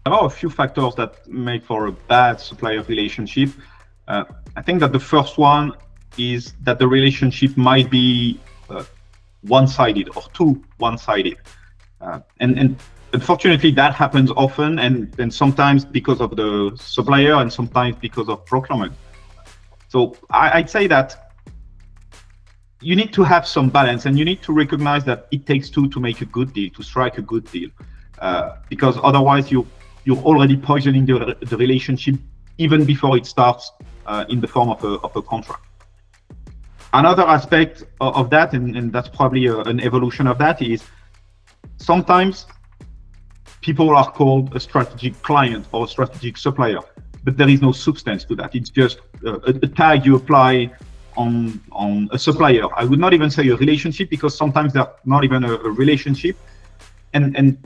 There are a few factors that make for a bad supplier relationship. I think that the first one is that the relationship might be one-sided or too one-sided. And unfortunately, that happens often, and sometimes because of the supplier and sometimes because of procurement. So I'd say that you need to have some balance, and you need to recognize that it takes two to make a good deal, to strike a good deal, because otherwise you're already poisoning the relationship even before it starts in the form of a contract. Another aspect of that, and that's probably an evolution of that, is sometimes people are called a strategic client or a strategic supplier, but there is no substance to that. It's just a tag you apply on a supplier. I would not even say a relationship, because sometimes they're not even a relationship. And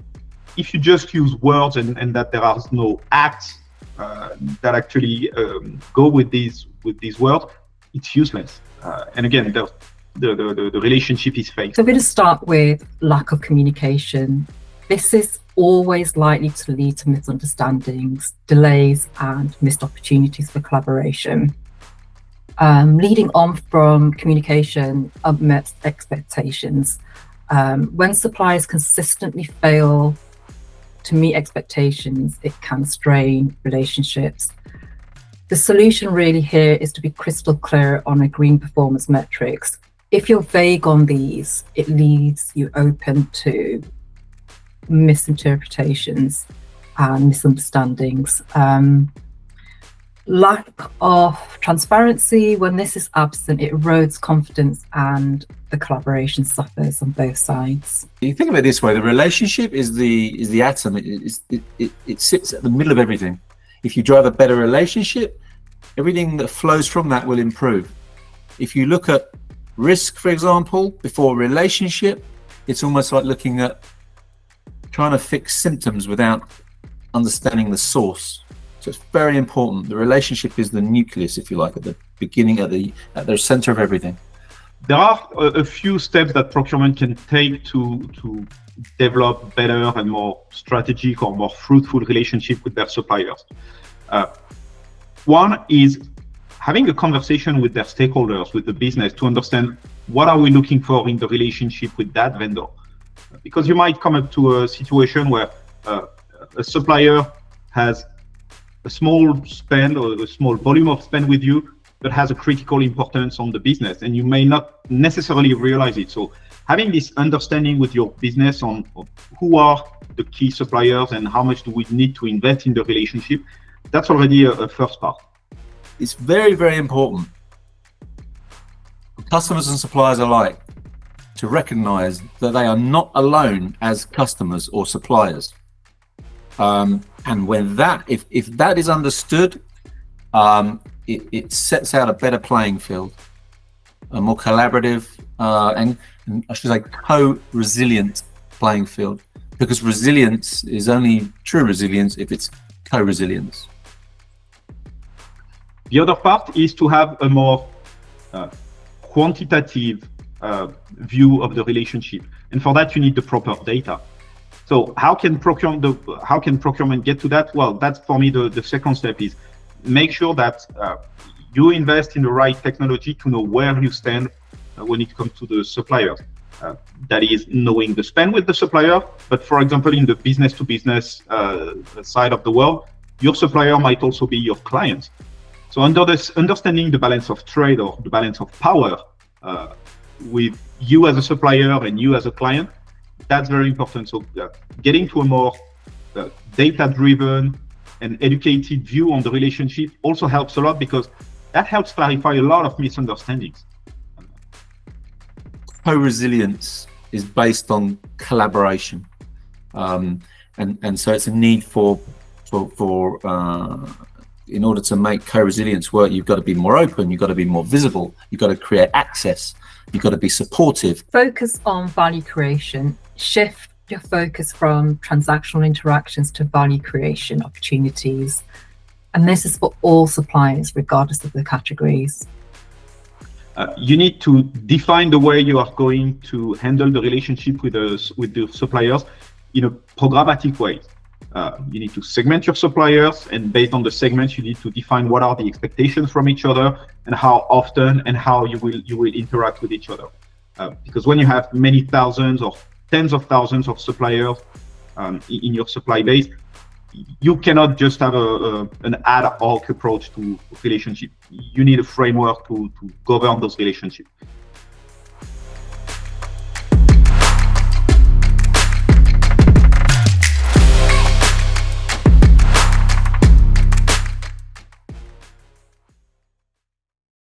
if you just use words and that there are no acts that actually go with these words, it's useless. And again, the relationship is fake. So we're going to start with lack of communication. This is always likely to lead to misunderstandings, delays, and missed opportunities for collaboration. Leading on from communication, unmet expectations. When suppliers consistently fail to meet expectations, it can strain relationships. The solution really here is to be crystal clear on agreeing performance metrics. If you're vague on these, it leaves you open to misinterpretations and misunderstandings. Lack of transparency, when this is absent, it erodes confidence and the collaboration suffers on both sides. You think of it this way: the relationship is the atom. It sits at the middle of everything. If you drive a better relationship, everything that flows from that will improve. If you look at risk, for example, before relationship, it's almost like looking at trying to fix symptoms without understanding the source. So it's very important. The relationship is the nucleus, if you like, at the beginning, at the center of everything. There are a few steps that procurement can take to develop better and more strategic or more fruitful relationship with their suppliers. One is having a conversation with their stakeholders, with the business, to understand what are we looking for in the relationship with that vendor. Because you might come up to a situation where a supplier has a small spend or a small volume of spend with you that has a critical importance on the business, and you may not necessarily realize it. So having this understanding with your business on who are the key suppliers and how much do we need to invest in the relationship, that's already a first part. It's very, very important for customers and suppliers alike to recognize that they are not alone as customers or suppliers. And when that, if that is understood, it sets out a better playing field, a more collaborative and I should say co-resilient playing field, because resilience is only true resilience if it's co-resilience. The other part is to have a more quantitative view of the relationship, and for that you need the proper data. So how can procurement get to that? Well, that's for me the second step, is make sure that you invest in the right technology to know where you stand when it comes to the suppliers. That is knowing the spend with the supplier, but for example, in the business to business side of the world, your supplier might also be your client. So under this, understanding the balance of trade or the balance of power with you as a supplier and you as a client, that's very important. So getting to a more data-driven and educated view on the relationship also helps a lot, because that helps clarify a lot of misunderstandings. Co-resilience is based on collaboration, and so it's a need for in order to make co-resilience work, you've got to be more open, you've got to be more visible, you've got to create access, you've got to be supportive. Focus on value creation. Shift your focus from transactional interactions to value creation opportunities. And this is for all suppliers, regardless of the categories. You need to define the way you are going to handle the relationship with the suppliers in a programmatic way. You need to segment your suppliers, and based on the segments, you need to define what are the expectations from each other and how often and how you will interact with each other. Because when you have many thousands or tens of thousands of suppliers in your supply base, you cannot just have an ad hoc approach to relationship. You need a framework to govern those relationships.